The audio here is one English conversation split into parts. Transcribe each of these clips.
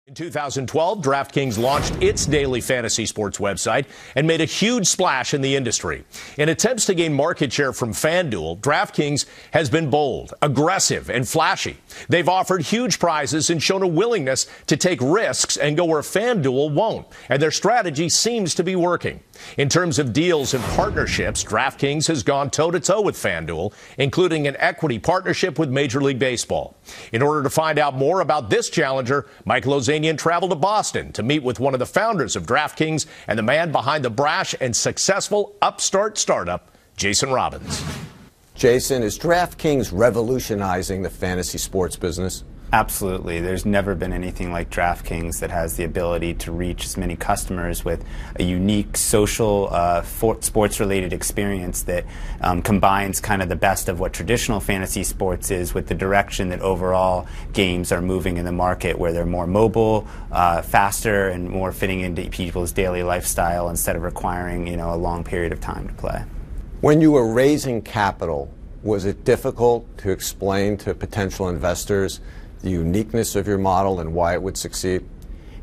In 2012, DraftKings launched its daily fantasy sports website and made a huge splash in the industry. In attempts to gain market share from FanDuel, DraftKings has been bold, aggressive, and flashy. They've offered huge prizes and shown a willingness to take risks and go where FanDuel won't. And their strategy seems to be working. In terms of deals and partnerships, DraftKings has gone toe-to-toe with FanDuel, including an equity partnership with Major League Baseball. In order to find out more about this challenger, Mike Lozanian traveled to Boston to meet with one of the founders of DraftKings and the man behind the brash and successful upstart startup, Jason Robbins. Jason, is DraftKings revolutionizing the fantasy sports business? Absolutely. There's never been anything like DraftKings that has the ability to reach as many customers with a unique social sports-related experience that combines kind of the best of what traditional fantasy sports is with the direction that overall games are moving in the market, where they're more mobile, faster, and more fitting into people's daily lifestyle instead of requiring, a long period of time to play. When you were raising capital, was it difficult to explain to potential investors the uniqueness of your model and why it would succeed?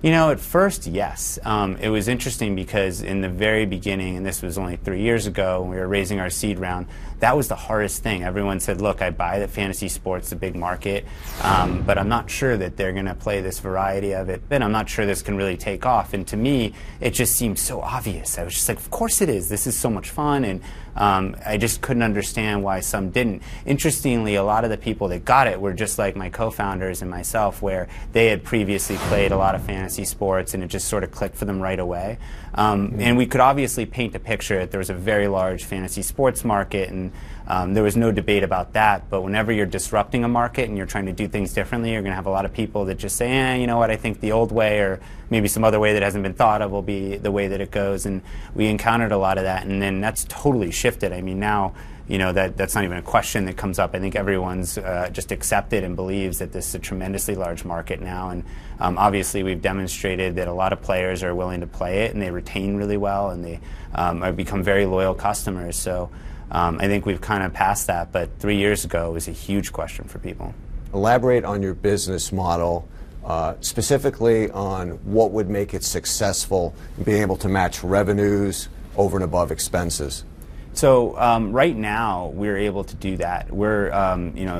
At first, yes. It was interesting because in the very beginning, and this was only 3 years ago when we were raising our seed round, that was the hardest thing. Everyone said, look, I buy that fantasy sports, a big market, but I'm not sure that they're going to play this variety of it, and I'm not sure this can really take off. And to me, it just seemed so obvious. I was just like, of course it is. This is so much fun, and I just couldn't understand why some didn't. Interestingly, a lot of the people that got it were just like my co-founders and myself, where they had previously played a lot of fantasy sports, and it just sort of clicked for them right away. And we could obviously paint a picture that there was a very large fantasy sports market, and there was no debate about that. But whenever you're disrupting a market and you're trying to do things differently, you're going to have a lot of people that just say, you know what, I think the old way, or maybe some other way that hasn't been thought of, will be the way that it goes. And we encountered a lot of that, and then that's totally shifted. I mean, now, that's not even a question that comes up. I think everyone's just accepted and believes that this is a tremendously large market now. And obviously, we've demonstrated that a lot of players are willing to play it, and they retain really well, and they have become very loyal customers. So I think we've kind of passed that. But 3 years ago, it was a huge question for people. Elaborate on your business model, specifically on what would make it successful in being able to match revenues over and above expenses. So right now, we're able to do that. We're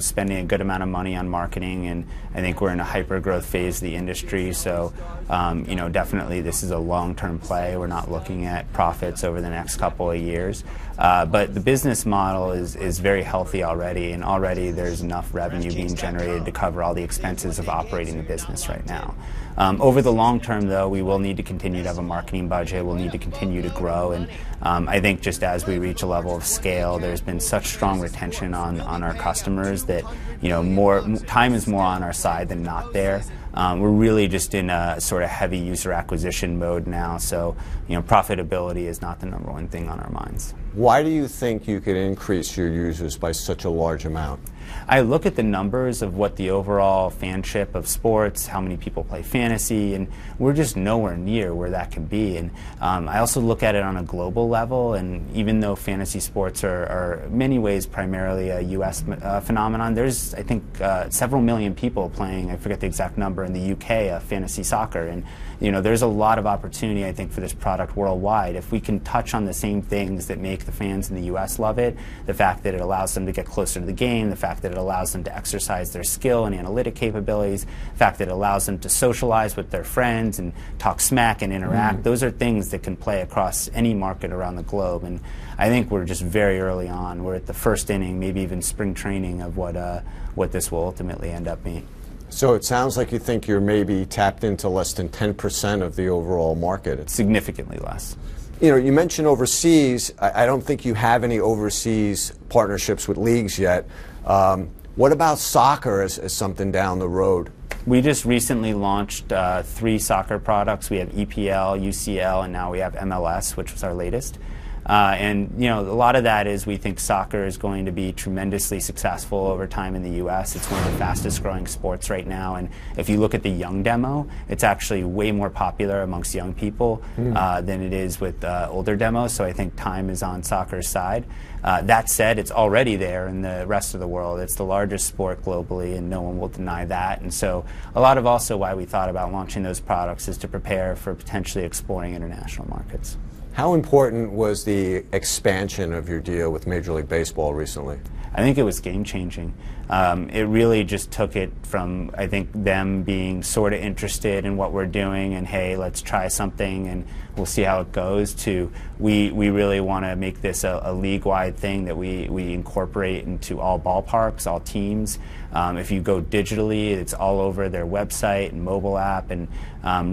spending a good amount of money on marketing, and I think we're in a hyper-growth phase of the industry. So definitely this is a long-term play. We're not looking at profits over the next couple of years. But the business model is very healthy already, and already there's enough revenue being generated to cover all the expenses of operating the business right now. Over the long term, though, we will need to continue to have a marketing budget. We'll need to continue to grow, and I think just as we reach a level of scale, there's been such strong retention on our customers that more time is more on our side than not there. We're really just in a sort of heavy user acquisition mode now, so profitability is not the number one thing on our minds. Why do you think you could increase your users by such a large amount? I look at the numbers of what the overall fanship of sports, how many people play fantasy, and we're just nowhere near where that can be. And I also look at it on a global level, and even though fantasy sports are in many ways primarily a U.S. phenomenon, there's, I think, several million people playing, I forget the exact number, in the UK, fantasy soccer. And there's a lot of opportunity, I think, for this product worldwide. If we can touch on the same things that make the fans in the U.S. love it, the fact that it allows them to get closer to the game, the fact that it allows them to exercise their skill and analytic capabilities, the fact that it allows them to socialize with their friends and talk smack and interact, those are things that can play across any market around the globe. And I think we're just very early on. We're at the first inning, maybe even spring training, of what this will ultimately end up being. So it sounds like you think you're maybe tapped into less than 10% of the overall market. It's significantly less. You mentioned overseas. I don't think you have any overseas partnerships with leagues yet. What about soccer as something down the road? We just recently launched 3 soccer products. We have EPL, UCL, and now we have MLS, which was our latest. And a lot of that is we think soccer is going to be tremendously successful over time in the U.S. It's one of the fastest growing sports right now, and if you look at the young demo, it's actually way more popular amongst young people than it is with older demos. So I think time is on soccer's side. That said, it's already there in the rest of the world. It's the largest sport globally, and no one will deny that. And so a lot of also why we thought about launching those products is to prepare for potentially exploring international markets. How important was the expansion of your deal with Major League Baseball recently? I think it was game-changing. It really just took it from, I think, them being sort of interested in what we're doing and, hey, let's try something and we'll see how it goes, to we really want to make this a league-wide thing that we incorporate into all ballparks, all teams. If you go digitally, it's all over their website and mobile app. And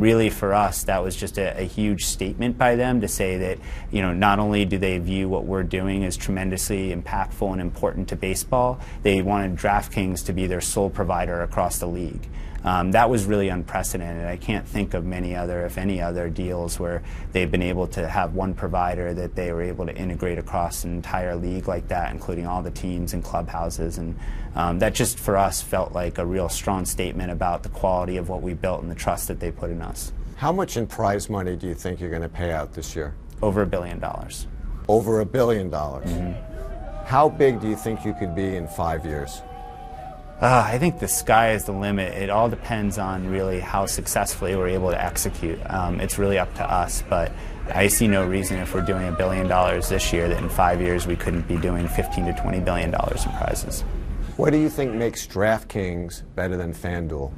really for us, that was just a huge statement by them to say that, not only do they view what we're doing as tremendously impactful and important to baseball, they wanted DraftKings to be their sole provider across the league. That was really unprecedented. I can't think of many other, if any other, deals where they've been able to have one provider that they were able to integrate across an entire league like that, including all the teams and clubhouses. And that just, for us, felt like a real strong statement about the quality of what we built and the trust that they put in us. How much in prize money do you think you're going to pay out this year? Over $1 billion. Over $1 billion. How big do you think you could be in 5 years? I think the sky is the limit. It all depends on really how successfully we're able to execute. It's really up to us, but I see no reason if we're doing $1 billion this year that in 5 years we couldn't be doing $15 to $20 billion in prizes. What do you think makes DraftKings better than FanDuel?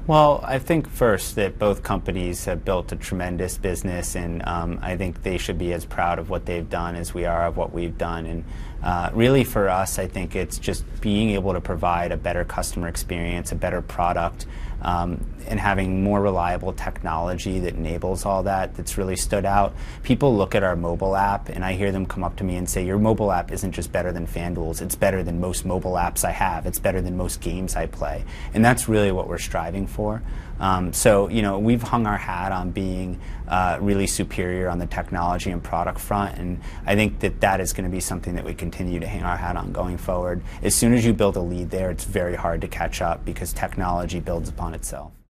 Well, I think first that both companies have built a tremendous business, and I think they should be as proud of what they've done as we are of what we've done. And really for us, I think it's just being able to provide a better customer experience, a better product, and having more reliable technology that enables all that, that's really stood out. People look at our mobile app, and I hear them come up to me and say, your mobile app isn't just better than FanDuel's, it's better than most mobile apps I have, it's better than most games I play. And that's really what we're striving for. So, we've hung our hat on being really superior on the technology and product front, and I think that is going to be something that we continue to hang our hat on going forward. As soon as you build a lead there, it's very hard to catch up because technology builds upon itself.